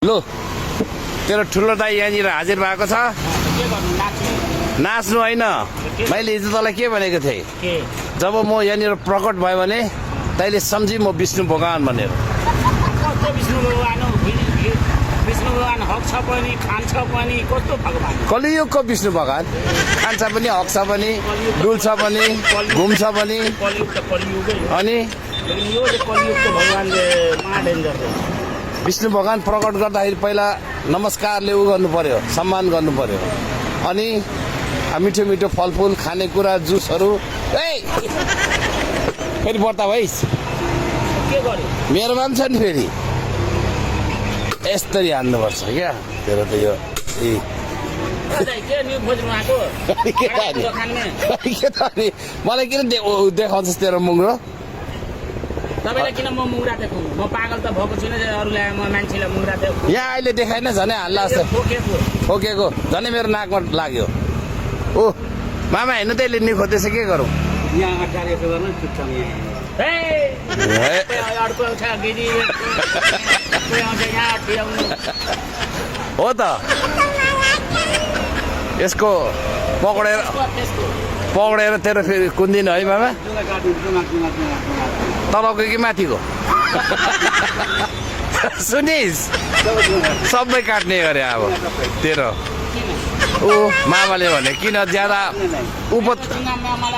लो तेरो ठुलो दाइ यहाँनिर हाजिर भएको छ। नाच्नु होइन, मैले हिजो तँलाई के भनेको थिएँ, जब म यहाँनिर प्रकट भयो भने तैँले सम्झी म विष्णु भगवान भनेर। विष्णु भगवान हक छ पनि खान्छ पनि कस्तो भगवान? कलियुगको विष्णु भगवान खान्छ पनि हक्छ पनि डुल्छ पनि घुम्छ पनि। अनि यो कलियुगको भगवानले महाडेन्जर विष्णु भगवान प्रकट गर्दाखेरि पहिला नमस्कारले उ गर्नु पर्यो, सम्मान गर्नु पर्यो। अनि मिठो मिठो फलफुल खानेकुरा जुसहरू फेरि बर्ता भइस् के गर्यो? मेरो मान छ नि फेरि यस्तरी हान्नुपर्छ क्या तेरो त यो के न्यु खोज्नु आएको? के त अनि मलाई किन देखाउँछस् तेरो मुङ्रो? तपाईँलाई किन म मुङ्रा देखाउँ? म पागल त भएको छुइनँ अरूलाई म मान्छेलाई मुङ्रा देखाउँ। यहाँ अहिले देखाएन झनै हल्ला जस्तो ठोकेको झनै मेरो नाकमा लाग्यो। ओ मामा हेर्नु त यसले नि खोज्दैछ, के गरौँ? यहाँ अगाडि यसो गर्नु चुप्छ अर्को आउँछ गिरी आउँछ यहाँ ठियाउनु हो त यसको पक्रेर तेरो फेरि कुन्दिनु है मामा? तलको कि माथिको? सुनिस् सबै काट्ने गरे अब तेरो। ऊ मामाले भने किन ज्यादा मलाई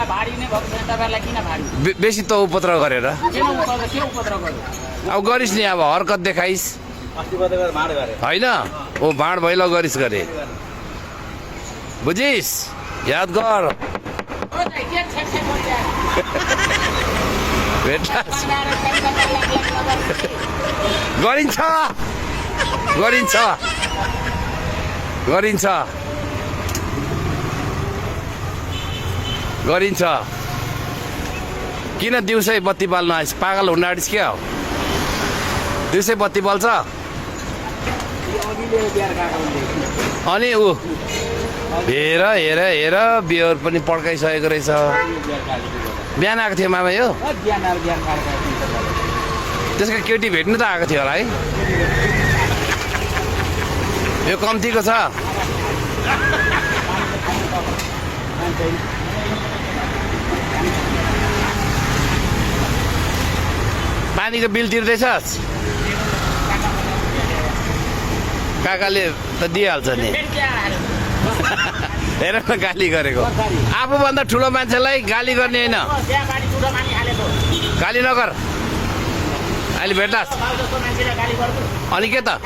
भारी नै भएको छ, तपाईँलाई किन भारी? बेसी त उपद्रव गरेर के उपद्रव गर्यो? अब गरिस् नि, अब हरकत देखाइस् होइन? ओ भाँड भैलो गरिस् गरे बुझिस्? याद गर। गरिन्छ गरिन्छ गरिन्छ गरिन्छ। किन दिउँसै बत्ती बाल्न आइस्? पागल हुन आँटिस् क्या हो? दिउँसै बत्ती बल्छ अनि ऊ हेर हेर हेर बियर पनि पड्काइसकेको रहेछ। बिहान आएको थियो मामा यो? त्यसको केटी भेट्नु त आएको थियो होला है? यो कम्तीको छ। पानीको बिल तिर्दैछस्? काकाले त दिइहाल्छ नि। हेर न गाली गरेको। आफूभन्दा ठुलो मान्छेलाई गाली गर्ने होइन। गाली नगर, अहिले भेट्लास्। अनि के त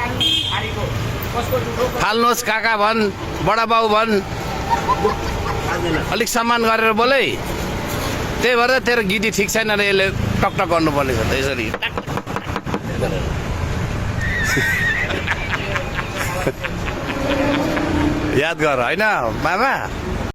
फाल्नुहोस् काका भन्, बडा बाउ भन्, अलिक सम्मान गरेर बोलै। त्यही भएर तेरो गिटी ठिक छैन र यसले टकटक गर्नुपर्ने छ त यसरी। याद गर होइन मामा?